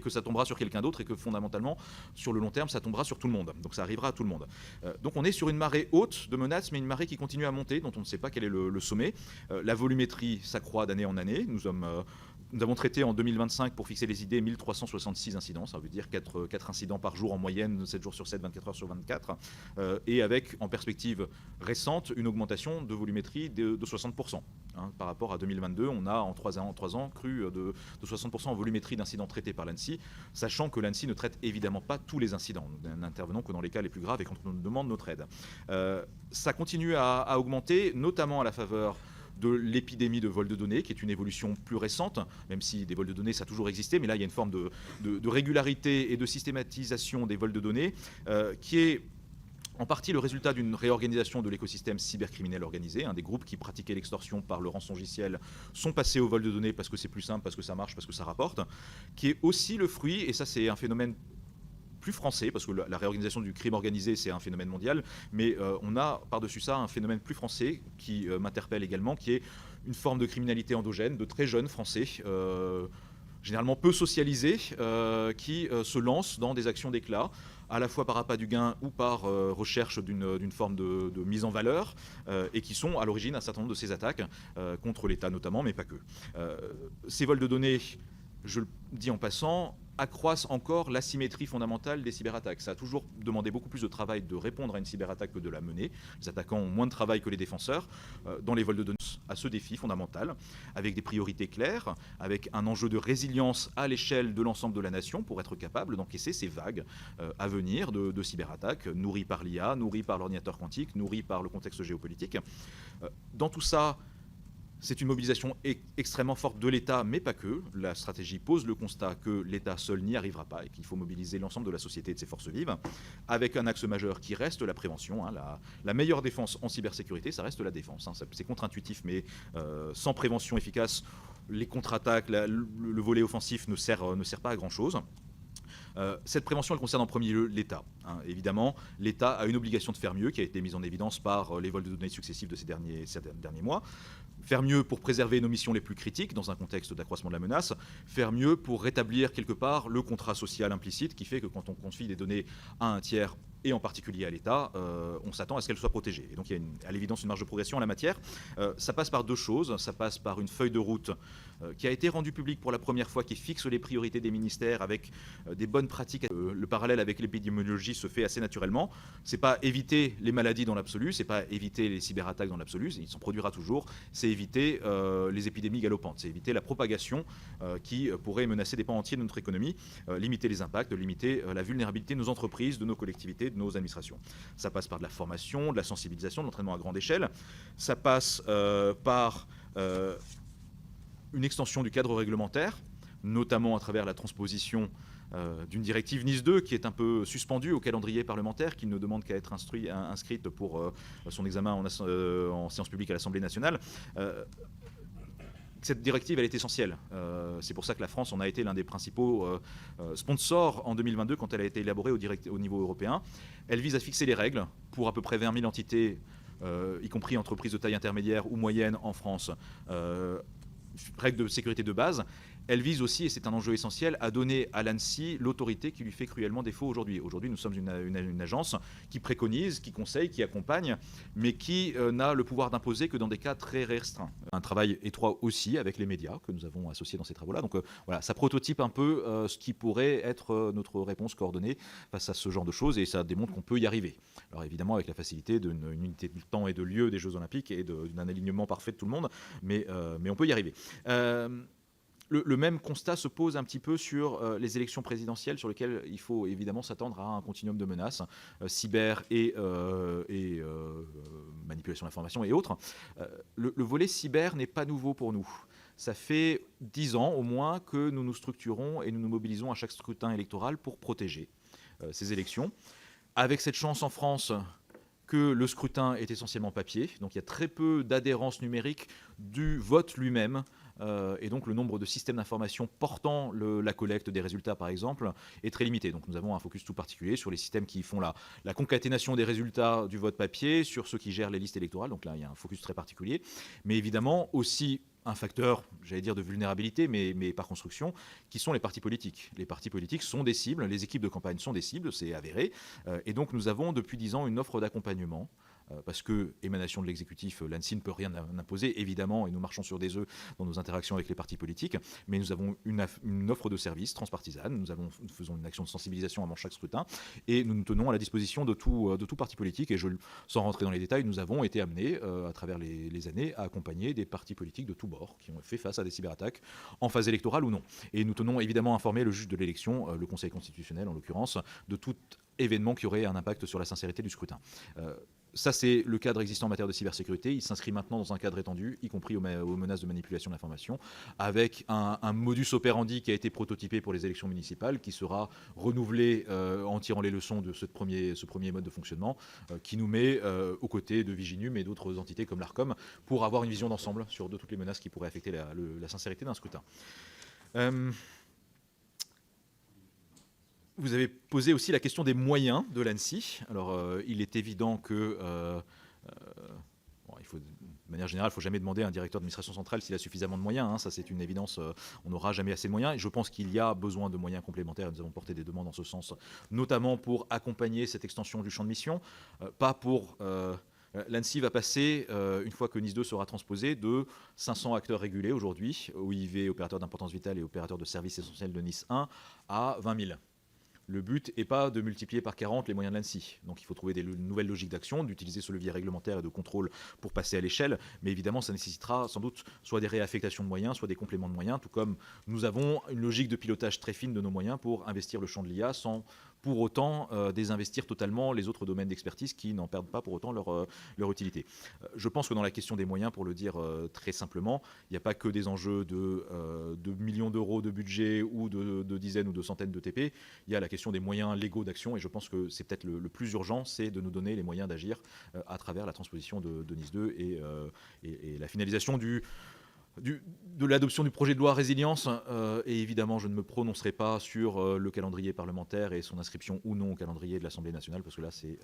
que ça tombera sur quelqu'un d'autre et que fondamentalement, sur le long terme, ça tombera sur tout le monde. Donc ça arrivera à tout le monde. Donc on est sur une marée haute de menaces, mais une marée qui continue à monter, dont on ne sait pas quel est le sommet. La volumétrie s'accroît d'année en année. Nous avons traité en 2025, pour fixer les idées, 1366 incidents. Ça veut dire 4 incidents par jour en moyenne, 7 jours sur 7, 24 heures sur 24. Et avec, en perspective récente, une augmentation de volumétrie de 60%. Par rapport à 2022, on a en 3 ans cru de 60% en volumétrie d'incidents traités par l'ANSSI, sachant que l'ANSSI ne traite évidemment pas tous les incidents. Nous n'intervenons que dans les cas les plus graves et quand on nous demande notre aide. Ça continue à augmenter, notamment à la faveur de l'épidémie de vol de données, qui est une évolution plus récente, même si des vols de données, ça a toujours existé, mais là, il y a une forme de régularité et de systématisation des vols de données qui est en partie le résultat d'une réorganisation de l'écosystème cybercriminel organisé. Des groupes qui pratiquaient l'extorsion par le rançongiciel sont passés au vol de données parce que c'est plus simple, parce que ça marche, parce que ça rapporte, qui est aussi le fruit, et ça c'est un phénomène plus français, parce que la réorganisation du crime organisé, c'est un phénomène mondial, mais on a par-dessus ça un phénomène plus français qui m'interpelle également, qui est une forme de criminalité endogène de très jeunes Français, généralement peu socialisés, qui se lancent dans des actions d'éclat, à la fois par appât du gain ou par recherche d'une forme de mise en valeur, et qui sont à l'origine d'un certain nombre de ces attaques, contre l'État notamment, mais pas que. Ces vols de données, je le dis en passant, accroissent encore l'asymétrie fondamentale des cyberattaques. Ça a toujours demandé beaucoup plus de travail de répondre à une cyberattaque que de la mener. Les attaquants ont moins de travail que les défenseurs dans les vols de données, à ce défi fondamental, avec des priorités claires, avec un enjeu de résilience à l'échelle de l'ensemble de la nation pour être capable d'encaisser ces vagues à venir de cyberattaques, nourries par l'IA, nourries par l'ordinateur quantique, nourries par le contexte géopolitique. Dans tout ça, c'est une mobilisation extrêmement forte de l'État, mais pas que. La stratégie pose le constat que l'État seul n'y arrivera pas et qu'il faut mobiliser l'ensemble de la société et de ses forces vives, avec un axe majeur qui reste la prévention. La meilleure défense en cybersécurité, ça reste la défense. C'est contre-intuitif, mais sans prévention efficace, les contre-attaques, le volet offensif ne sert pas à grand-chose. Cette prévention, elle concerne en premier lieu l'État. Évidemment, l'État a une obligation de faire mieux, qui a été mise en évidence par les vols de données successifs de ces derniers mois. Faire mieux pour préserver nos missions les plus critiques dans un contexte d'accroissement de la menace. Faire mieux pour rétablir quelque part le contrat social implicite qui fait que quand on confie des données à un tiers, et en particulier à l'État, on s'attend à ce qu'elles soient protégées. Et donc il y a à l'évidence une marge de progression en la matière. Ça passe par deux choses. Ça passe par une feuille de route qui a été rendue publique pour la première fois, qui fixe les priorités des ministères avec des bonnes pratiques. Le parallèle avec l'épidémiologie se fait assez naturellement. C'est pas éviter les maladies dans l'absolu, c'est pas éviter les cyberattaques dans l'absolu, il s'en produira toujours. C'est éviter les épidémies galopantes, c'est éviter la propagation qui pourrait menacer des pans entiers de notre économie, limiter les impacts, limiter la vulnérabilité de nos entreprises, de nos collectivités, de nos administrations. Ça passe par de la formation, de la sensibilisation, de l'entraînement à grande échelle. Ça passe par une extension du cadre réglementaire, notamment à travers la transposition d'une directive Nice 2 qui est un peu suspendue au calendrier parlementaire, qui ne demande qu'à être inscrite pour son examen en séance publique à l'Assemblée nationale. Cette directive, elle est essentielle. C'est pour ça que la France en a été l'un des principaux sponsors en 2022 quand elle a été élaborée au niveau européen. Elle vise à fixer les règles pour à peu près 20 000 entités, y compris entreprises de taille intermédiaire ou moyenne en France, règles de sécurité de base. Elle vise aussi, et c'est un enjeu essentiel, à donner à l'ANSSI l'autorité qui lui fait cruellement défaut aujourd'hui. Aujourd'hui, nous sommes une agence qui préconise, qui conseille, qui accompagne, mais qui n'a le pouvoir d'imposer que dans des cas très restreints. Un travail étroit aussi avec les médias que nous avons associés dans ces travaux-là. Donc voilà, ça prototype un peu ce qui pourrait être notre réponse coordonnée face à ce genre de choses, et ça démontre qu'on peut y arriver. Alors évidemment, avec la facilité d'une unité de temps et de lieu des Jeux Olympiques et d'un alignement parfait de tout le monde, mais on peut y arriver. Le même constat se pose un petit peu sur les élections présidentielles, sur lesquelles il faut évidemment s'attendre à un continuum de menaces, cyber et manipulation de l'information et autres. Le volet cyber n'est pas nouveau pour nous. Ça fait 10 ans au moins que nous nous structurons et nous nous mobilisons à chaque scrutin électoral pour protéger ces élections. Avec cette chance en France que le scrutin est essentiellement papier, donc il y a très peu d'adhérence numérique du vote lui-même. Et donc le nombre de systèmes d'information portant la collecte des résultats, par exemple, est très limité. Donc nous avons un focus tout particulier sur les systèmes qui font la concaténation des résultats du vote papier, sur ceux qui gèrent les listes électorales. Donc là, il y a un focus très particulier. Mais évidemment, aussi un facteur, j'allais dire, de vulnérabilité, mais par construction, qui sont les partis politiques. Les partis politiques sont des cibles, les équipes de campagne sont des cibles, c'est avéré. Et donc nous avons depuis 10 ans une offre d'accompagnement. Parce que, émanation de l'exécutif, l'ANSSI ne peut rien imposer, évidemment, et nous marchons sur des œufs dans nos interactions avec les partis politiques, mais nous avons une offre de services transpartisane, nous faisons une action de sensibilisation avant chaque scrutin, et nous nous tenons à la disposition de tout parti politique, et sans rentrer dans les détails, nous avons été amenés, à travers les années, à accompagner des partis politiques de tous bords, qui ont fait face à des cyberattaques, en phase électorale ou non. Et nous tenons évidemment à informer le juge de l'élection, le Conseil constitutionnel en l'occurrence, de tout événement qui aurait un impact sur la sincérité du scrutin. Ça, c'est le cadre existant en matière de cybersécurité. Il s'inscrit maintenant dans un cadre étendu, y compris aux menaces de manipulation de l'information, avec un modus operandi qui a été prototypé pour les élections municipales, qui sera renouvelé en tirant les leçons de ce premier mode de fonctionnement, qui nous met aux côtés de Viginum et d'autres entités comme l'ARCOM, pour avoir une vision d'ensemble sur toutes les menaces qui pourraient affecter la sincérité d'un scrutin. Vous avez posé aussi la question des moyens de l'ANSSI. Alors, il est évident que, de manière générale, il ne faut jamais demander à un directeur d'administration centrale s'il a suffisamment de moyens. Hein. Ça, c'est une évidence. On n'aura jamais assez de moyens. Et je pense qu'il y a besoin de moyens complémentaires. Nous avons porté des demandes en ce sens, notamment pour accompagner cette extension du champ de mission, pas pour... L'ANSSI va passer, une fois que NIS 2 sera transposé, de 500 acteurs régulés aujourd'hui, OIV, opérateurs d'importance vitale et opérateurs de services essentiels de NIS 1, à 20 000. Le but n'est pas de multiplier par 40 les moyens de l'ANSSI. Donc il faut trouver des nouvelles logiques d'action, d'utiliser ce levier réglementaire et de contrôle pour passer à l'échelle. Mais évidemment, ça nécessitera sans doute soit des réaffectations de moyens, soit des compléments de moyens, tout comme nous avons une logique de pilotage très fine de nos moyens pour investir le champ de l'IA sans pour autant désinvestir totalement les autres domaines d'expertise qui n'en perdent pas pour autant leur utilité. Je pense que dans la question des moyens, pour le dire très simplement, il n'y a pas que des enjeux de millions d'euros de budget ou de dizaines ou de centaines de TP. Il y a la question des moyens légaux d'action, et je pense que c'est peut-être le plus urgent, c'est de nous donner les moyens d'agir à travers la transposition de NIS 2 et la finalisation de l'adoption du projet de loi résilience. Et évidemment, je ne me prononcerai pas sur le calendrier parlementaire et son inscription ou non au calendrier de l'Assemblée nationale, parce que là, c'est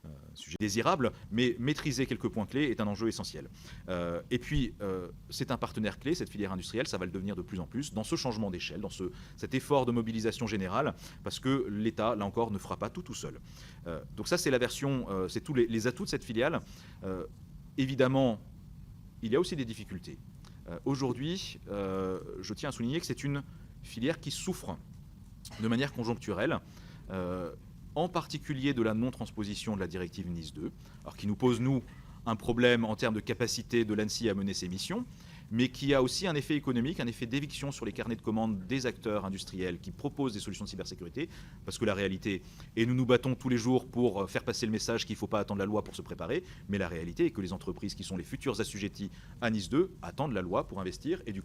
un sujet désirable, mais maîtriser quelques points clés est un enjeu essentiel. Et puis, c'est un partenaire clé, cette filière industrielle, ça va le devenir de plus en plus, dans ce changement d'échelle, dans cet effort de mobilisation générale, parce que l'État, là encore, ne fera pas tout seul. Donc ça, c'est la version, c'est tous les atouts de cette filiale. Évidemment, il y a aussi des difficultés. Aujourd'hui, je tiens à souligner que c'est une filière qui souffre de manière conjoncturelle, en particulier de la non-transposition de la directive NIS 2, alors qui nous pose, nous, un problème en termes de capacité de l'ANSSI à mener ses missions, mais qui a aussi un effet économique, un effet d'éviction sur les carnets de commandes des acteurs industriels qui proposent des solutions de cybersécurité, parce que la réalité, et nous nous battons tous les jours pour faire passer le message qu'il ne faut pas attendre la loi pour se préparer, mais la réalité est que les entreprises qui sont les futures assujetties à NIS 2 attendent la loi pour investir, et du